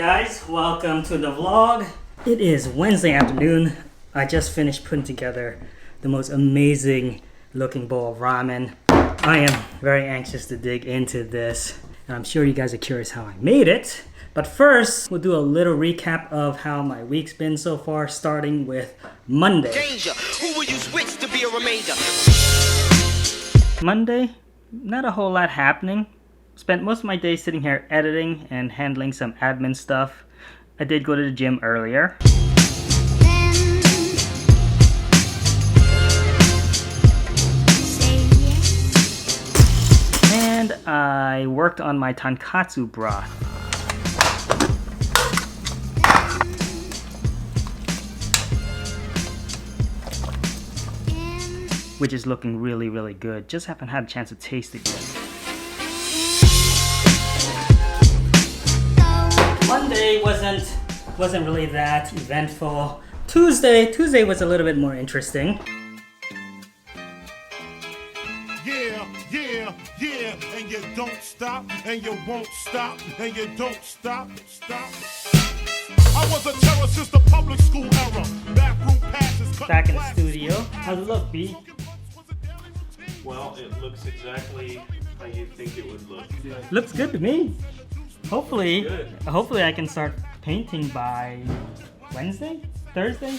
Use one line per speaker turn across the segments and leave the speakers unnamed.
guys, welcome to the vlog. It is Wednesday afternoon. I just finished putting together the most amazing looking bowl of ramen. I am very anxious to dig into this, and I'm sure you guys are curious how I made it. But first, we'll do a little recap of how my week's been so far, starting with Monday.
Danger. Who will you switch to be a remainder?
Monday, not a whole lot happening. Spent most of my day sitting here editing and handling some admin stuff. I did go to the gym earlier. And I worked on my tonkatsu broth. Which is looking really, really good. Just haven't had a chance to taste it yet. Monday wasn't really that eventful. Tuesday was a little bit more interesting.
Yeah, and you don't stop, and you won't stop, and you don't stop. I was a terror since the public school era. Backroom passes.
Back in the studio. How's it look, B?
Well, it looks exactly how you think it would look.
Looks good to me. Hopefully I can start painting by Wednesday? Thursday?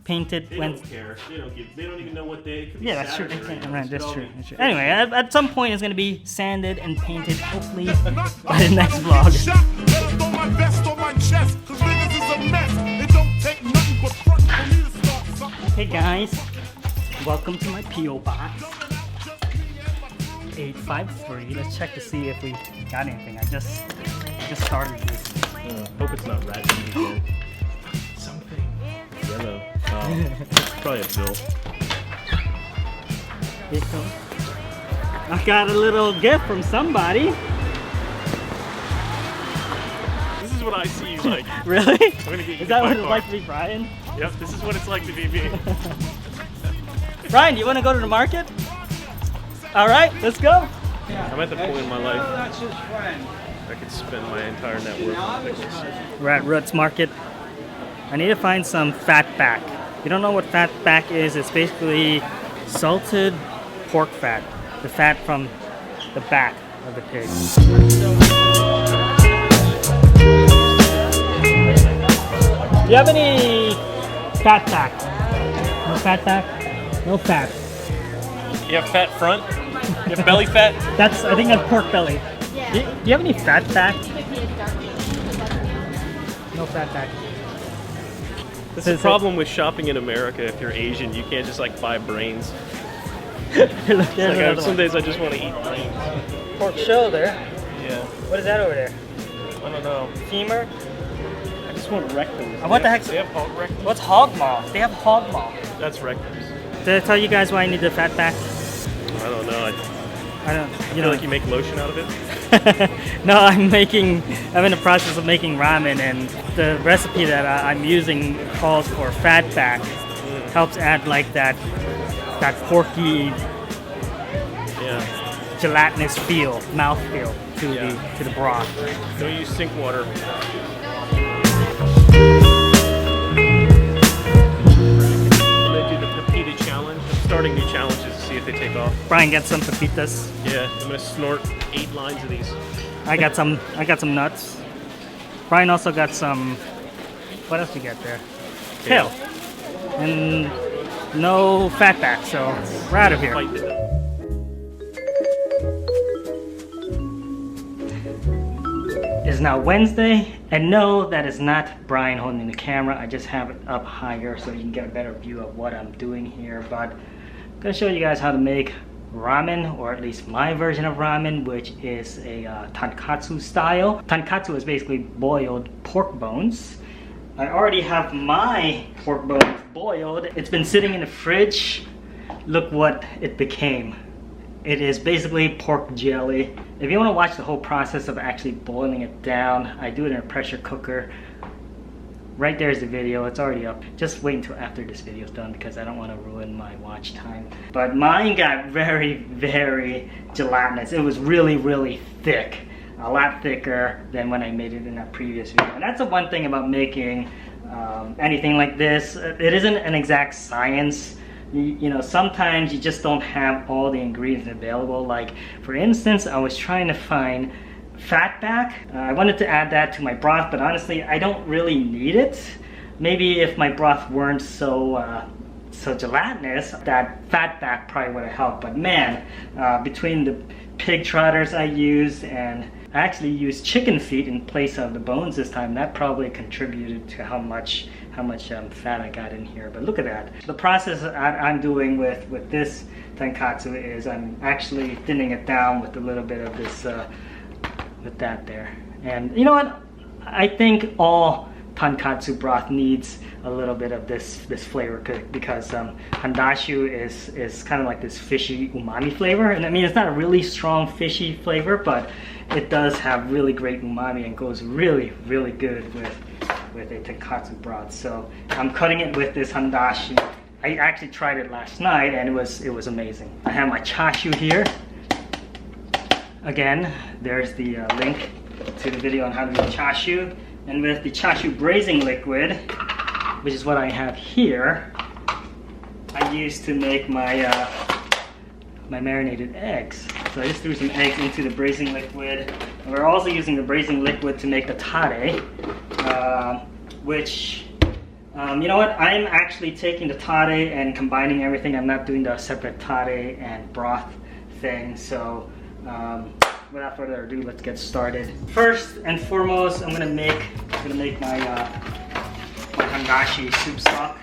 Paint it
They
Wednesday.
don't care. They don't even know what day it could be.
Yeah, that's true.
Saturday,
Right, that's
It's
true.
all-
That's true. Anyway, at some point it's gonna be sanded and painted, hopefully by the next vlog.
Shot, better throw my vest on my chest, 'cause niggas is a mess. It don't take nothing but front for me to start something.
Hey guys, welcome to my P.O. box. 853. Let's check to see if we got anything. I just started this.
Hope it's not rat meat again. Something yellow. Probably a bill.
Here it comes. I got a little gift from somebody.
This is what I see like.
Really?
I'm gonna get you
Is that
my
what it's
car.
like to be Brian?
Yep, this is what it's like to be me.
Brian, do you want to go to the market? All right, let's go.
I'm at the point in my life I could spend my entire net worth on pickles.
We're at Roots Market. I need to find some fatback. If you don't know what fatback is, it's basically salted pork fat. The fat from the back of the pig. Do you have any fatback? No fatback? No fat.
You have fat front? You have belly fat?
I think that's pork belly. Do you have any fatback? No fatback.
That's the problem with shopping in America. If you're Asian, you can't just like buy brains. Some days I just want to eat brains.
Pork shoulder.
Yeah.
What is that over there?
I don't know.
Femur?
I just want rectums.
What the heck's-
They have hog rectums?
What's hog maw? They have hog maw.
That's rectums.
Did I tell you guys why I need the fat back?
I don't know.
I don't.
You feel like you make lotion out of it?
No, I'm in the process of making ramen, and the recipe that I'm using calls for fat back. Helps add like that porky,
Yeah.
gelatinous mouth feel to
Yeah.
the broth.
Don't use sink water. I'm gonna do the pepita challenge. I'm starting new challenges to see if they take off.
Brian gets some pepitas.
Yeah, I'm gonna snort 8 lines of these.
I got some nuts. Brian also got some. What else you got there? Kale. And no fat back, so we're out of here.
Fight it.
It's now Wednesday, and no, that is not Brian holding the camera. I just have it up higher so you can get a better view of what I'm doing here. But I'm gonna show you guys how to make ramen, or at least my version of ramen, which is a tonkatsu style. Tonkatsu is basically boiled pork bones. I already have my pork bones boiled. It's been sitting in the fridge. Look what it became. It is basically pork jelly. If you want to watch the whole process of actually boiling it down, I do it in a pressure cooker. Right there's the video, it's already up. Just wait until after this video is done because I don't want to ruin my watch time. But mine got very, very gelatinous. It was really, really thick. a lot thicker than when I made it in that previous video. And that's the one thing about making anything like this. It isn't an exact science. You know, sometimes you just don't have all the ingredients available. Like, for instance, I was trying to find fatback. I wanted to add that to my broth, but honestly, I don't really need it. Maybe if my broth weren't so gelatinous, that fatback probably would have helped. But man, between the pig trotters I used, and I actually used chicken feet in place of the bones this time, that probably contributed to how much fat I got in here. But look at that. The process I'm doing with this tonkatsu is I'm actually thinning it down with a little bit of this, with that there. And you know what? I think all tonkatsu broth needs a little bit of this flavor, because handashu is kind of like this fishy umami flavor. And I mean, it's not a really strong fishy flavor, but it does have really great umami and goes really, really good with a tonkatsu broth. So I'm cutting it with this handashi. I actually tried it last night and it was amazing. I have my chashu here. Again, there's the link to the video on how to do chashu. And with the chashu braising liquid, which is what I have here, I used to make my my marinated eggs. So I just threw some eggs into the braising liquid. And we're also using the braising liquid to make the tare, which, you know what, I'm actually taking the tare and combining everything. I'm not doing the separate tare and broth thing. So without further ado, let's get started. First and foremost, I'm gonna make my my handashi soup stock.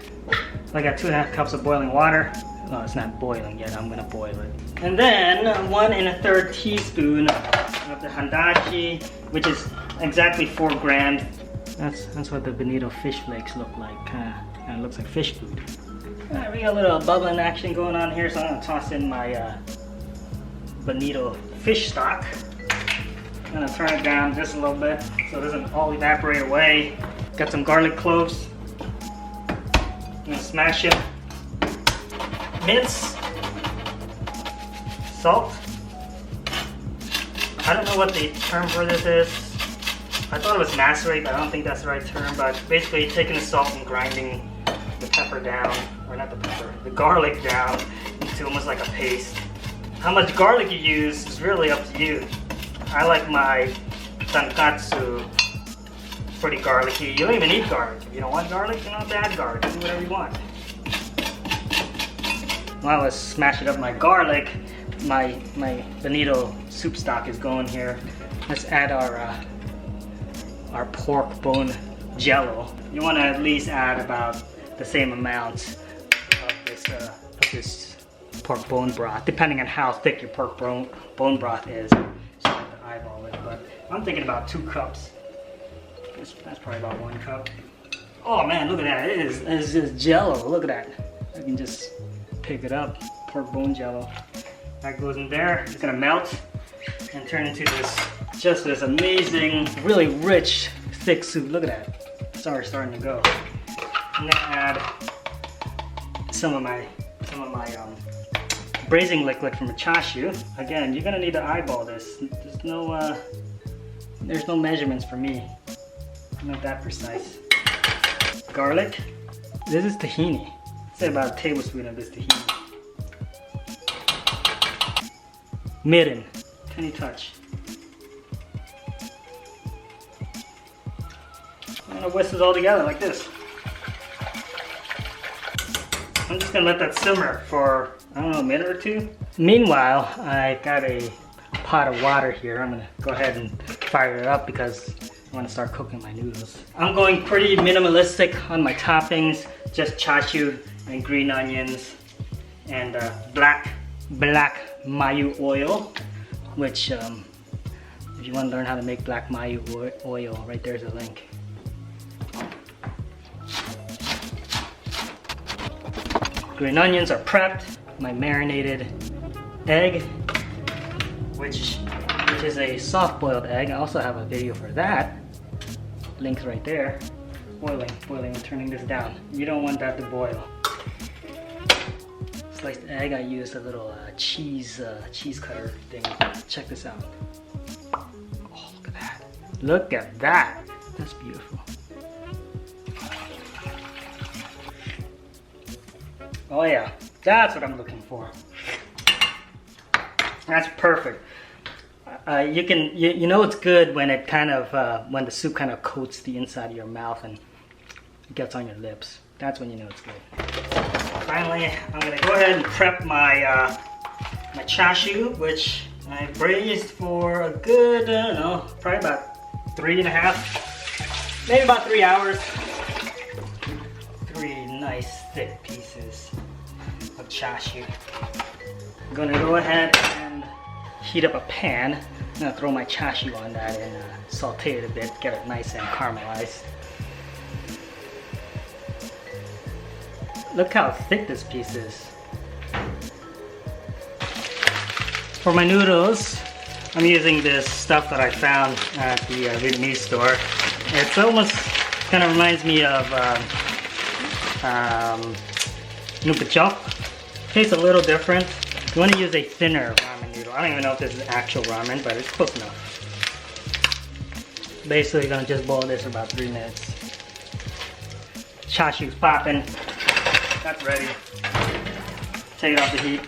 I got 2.5 cups of boiling water. Oh, it's not boiling yet. I'm gonna boil it. And then 1 1/3 teaspoon of the handashi, which is exactly 4 grams. That's what the bonito fish flakes look like. It looks like fish food. All right, we got a little bubbling action going on here, so I'm gonna toss in my bonito fish stock. I'm gonna turn it down just a little bit so it doesn't all evaporate away. Got some garlic cloves. I'm gonna smash it. Mince. Salt. I don't know what the term for this is. I thought it was macerate, but I don't think that's the right term. But basically taking the salt and grinding the pepper down, or not the pepper, the garlic down into almost like a paste. How much garlic you use is really up to you. I like my tonkatsu pretty garlicky. You don't even need garlic. If you don't want garlic, you don't add garlic. Do whatever you want. While I was smashing up my garlic, my bonito soup stock is going here. Let's add our pork bone jello. You want to at least add about the same amount of this pork bone broth, depending on how thick your pork bone broth is. So I have to eyeball it, but I'm thinking about 2 cups. That's probably about 1 cup. Oh man, look at that! It's just jello. Look at that. I can just pick it up. Pork bone jello. That goes in there. It's gonna melt and turn into this amazing, really rich, thick soup. Look at that. It's already starting to go. I'm gonna add some of my braising liquid from the chashu. Again, you're gonna need to eyeball this. There's no measurements for me. I'm not that precise. Garlic. This is tahini. Say about a tablespoon of this tahini. Mirin. Tiny touch. I'm gonna whisk this all together like this. I'm just gonna let that simmer for, I don't know, a minute or 2. Meanwhile, I got a pot of water here. I'm gonna go ahead and fire it up because I want to start cooking my noodles. I'm going pretty minimalistic on my toppings, just chashu and green onions and black mayu oil, which if you want to learn how to make black mayu oil, right there's a link. Green onions are prepped. My marinated egg, which is a soft-boiled egg. I also have a video for that. Link's right there. Boiling, and turning this down. You don't want that to boil. Sliced egg, I used a little cheese cutter thing. Check this out. Oh, Look at that. That's beautiful. Oh yeah, that's what I'm looking for. That's perfect. You know it's good when it kind of when the soup kind of coats the inside of your mouth and gets on your lips. That's when you know it's good. Finally, I'm gonna go ahead and prep my my chashu, which I braised for a good, I don't know, probably about 3.5, maybe about 3 hours. 3 nice thick pieces of chashu. I'm gonna go ahead and heat up a pan. I'm gonna throw my chashu on that and saute it a bit, get it nice and caramelized. Look how thick this piece is. For my noodles, I'm using this stuff that I found at the Vietnamese store. It's almost kind of reminds me of Nuka Chop. Tastes a little different. You want to use a thinner ramen noodle. I don't even know if this is actual ramen, but it's close enough. Basically, gonna just boil this for about 3 minutes. Chashu's popping. That's ready. Take it off the heat.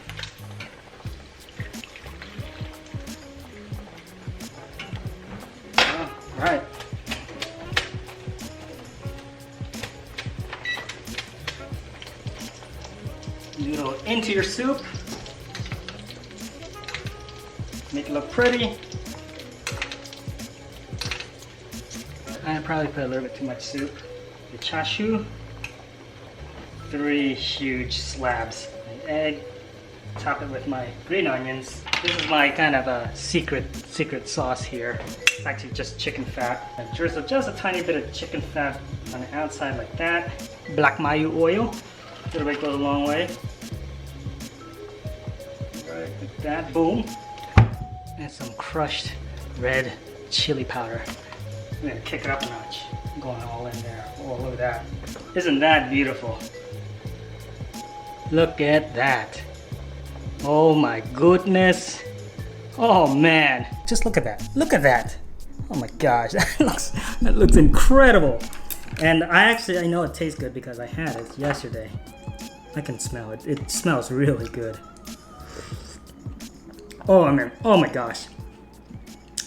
Alright. Noodle into your soup. Make it look pretty. I probably put a little bit too much soup. The chashu. 3 huge slabs of egg. Top it with my green onions. This is my kind of a secret sauce here. It's actually just chicken fat. And drizzle just a tiny bit of chicken fat on the outside like that. Black mayo oil. A little bit goes a long way. Alright, like that. Boom. And some crushed red chili powder. I'm gonna kick it up a notch. I'm going all in there. Oh, look at that. Isn't that beautiful? Look at that. Oh my goodness. Oh man. Just look at that. Look at that. Oh my gosh. That looks incredible. And I know it tastes good because I had it yesterday. I can smell it. It smells really good. Oh man. Oh my gosh.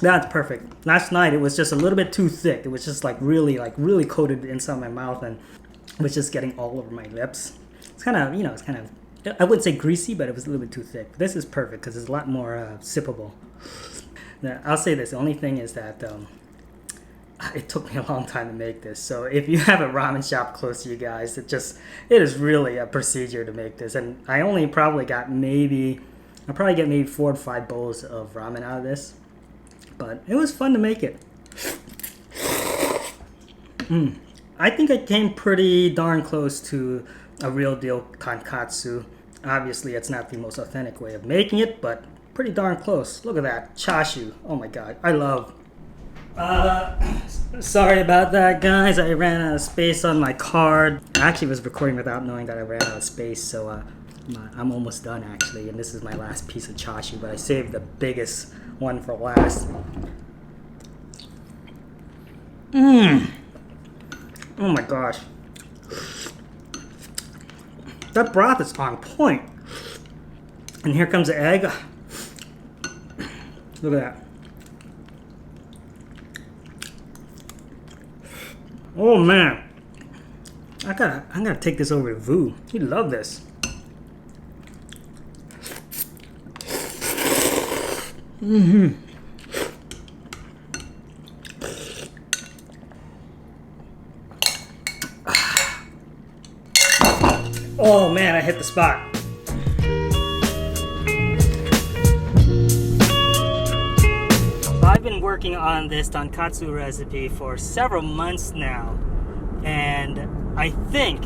That's perfect. Last night it was just a little bit too thick. It was just really coated inside my mouth and it was just getting all over my lips. It's kind of, I wouldn't say greasy, but it was a little bit too thick. This is perfect because it's a lot more sippable. Now, I'll say this, the only thing is that it took me a long time to make this. So if you have a ramen shop close to you guys, it is really a procedure to make this. And I only probably get maybe 4 or 5 bowls of ramen out of this. But it was fun to make it. I think I came pretty darn close to a real deal tonkatsu. Obviously, it's not the most authentic way of making it, but pretty darn close. Look at that, chashu. Oh my god, I love. Sorry about that, guys. I ran out of space on my card. I actually was recording without knowing that I ran out of space, so I'm almost done actually, and this is my last piece of chashu, but I saved the biggest one for last. Oh my gosh. That broth is on point. And here comes the egg. Look at that. Oh man. I'm gonna take this over to Vu. He'd love this. Oh man, I hit the spot. I've been working on this tonkatsu recipe for several months now, and I think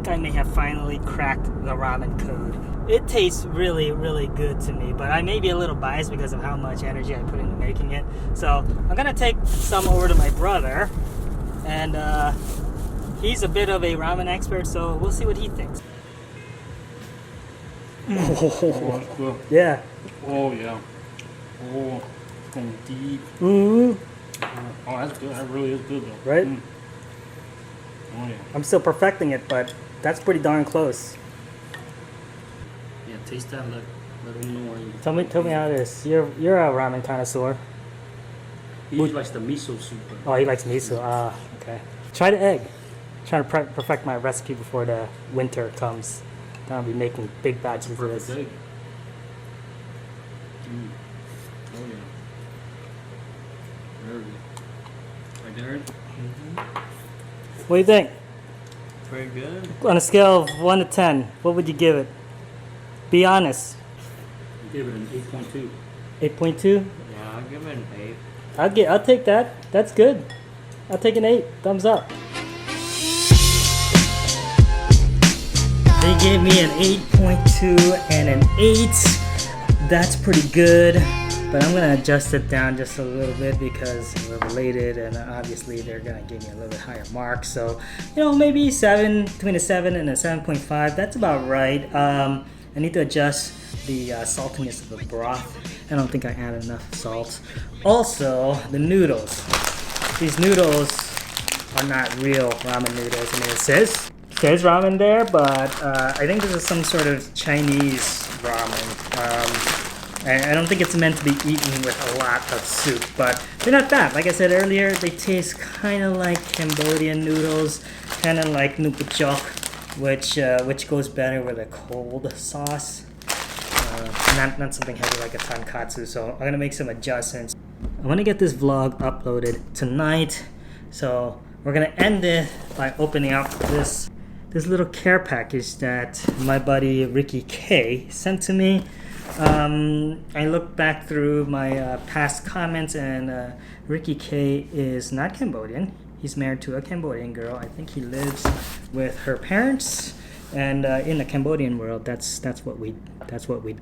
I may have finally cracked the ramen code. It tastes really, really good to me, but I may be a little biased because of how much energy I put into making it. So I'm gonna take some over to my brother, and he's a bit of a ramen expert, so we'll see what he thinks.
Oh, that's good.
Yeah.
Oh, yeah. Oh, it's going deep.
Mm-hmm.
Oh, that's good. That really is good though.
Right?
Oh yeah.
I'm still perfecting it, but that's pretty darn close.
Yeah, taste that. Let them know.
Tell me how it is. You're a ramen connoisseur.
He likes the miso soup.
Oh, he likes miso. Ah, okay. Try the egg. Trying to perfect my recipe before the winter comes. Then I'll be making big batches of this.
Egg. Oh yeah. Very good. Right there.
What do you think?
Very good.
On a scale of 1 to 10, what would you give it? Be honest.
Give it an 8.2.
8.2?
Yeah, I'll give it an 8.
I'll take that. That's good. I'll take an 8. Thumbs up. They gave me an 8.2 and an 8. That's pretty good. But I'm going to adjust it down just a little bit because we're related and obviously they're going to give me a little bit higher mark. So, maybe 7, between a 7 and a 7.5. That's about right. I need to adjust the saltiness of the broth. I don't think I added enough salt. Also, the noodles. These noodles are not real ramen noodles. I mean, it says ramen there, but I think this is some sort of Chinese ramen. I don't think it's meant to be eaten with a lot of soup, but they're not bad. Like I said earlier, they taste kind of like Cambodian noodles, kind of like nupuchok, which goes better with a cold sauce. Not something heavy like a tonkatsu. So I'm gonna make some adjustments. I want to get this vlog uploaded tonight, so we're gonna end it by opening up this little care package that my buddy Ricky K sent to me. I looked back through my past comments, and Ricky K is not Cambodian. He's married to a Cambodian girl. I think he lives with her parents. And in the Cambodian world, that's what we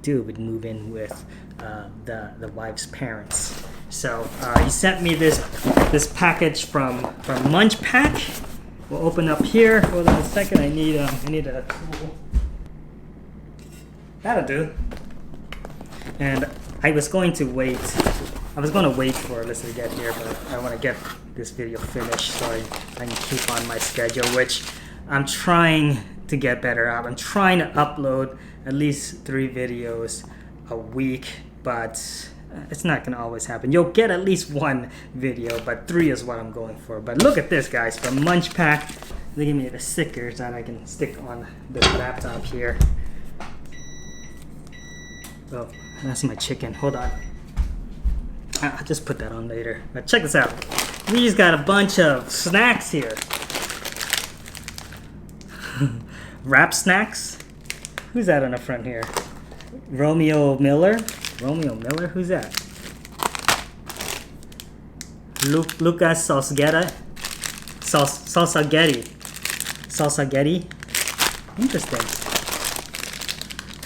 do. We move in with the wife's parents. So he sent me this package from Munch Pack. We'll open up here. Hold on a second. I need a tool. That'll do. And I was going to wait for Alyssa to get here, but I want to get this video finished so I can keep on my schedule, which I'm trying to get better at. I'm trying to upload at least 3 videos a week, but it's not going to always happen. You'll get at least 1 video, but 3 is what I'm going for. But look at this, guys, from Munch Pack. They give me the stickers that I can stick on this laptop here. Oh, that's my chicken. Hold on. I'll just put that on later. But check this out. We's got a bunch of snacks here. Wrap snacks? Who's that on the front here? Romeo Miller? Romeo Miller? Who's that? Lucas Salsagetty? Salsagetty? Interesting.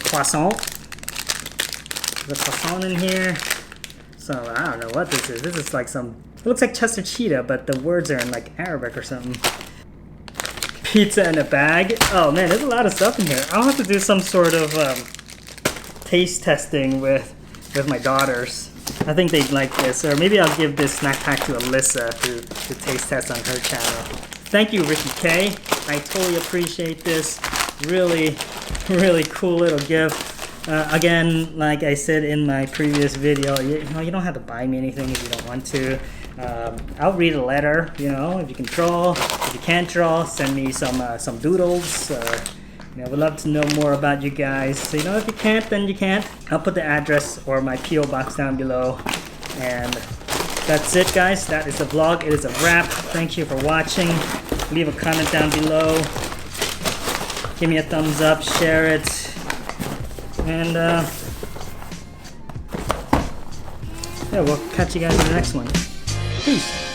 Croissant? There's a croissant in here. So I don't know what this is. This is like it looks like Chester Cheetah, but the words are in like Arabic or something. Pizza in a bag. Oh man, there's a lot of stuff in here. I'll have to do some sort of taste testing with my daughters. I think they'd like this, or maybe I'll give this snack pack to Alyssa to taste test on her channel. Thank you, Ricky K. I totally appreciate this. Really, really cool little gift. Again, like I said in my previous video, you don't have to buy me anything if you don't want to. I'll read a letter, if you can draw. If you can't draw, send me some doodles. We'd love to know more about you guys. So, if you can't, then you can't. I'll put the address or my P.O. box down below. And that's it, guys. That is the vlog. It is a wrap. Thank you for watching. Leave a comment down below. Give me a thumbs up. Share it. And yeah, we'll catch you guys in the next one. Peace.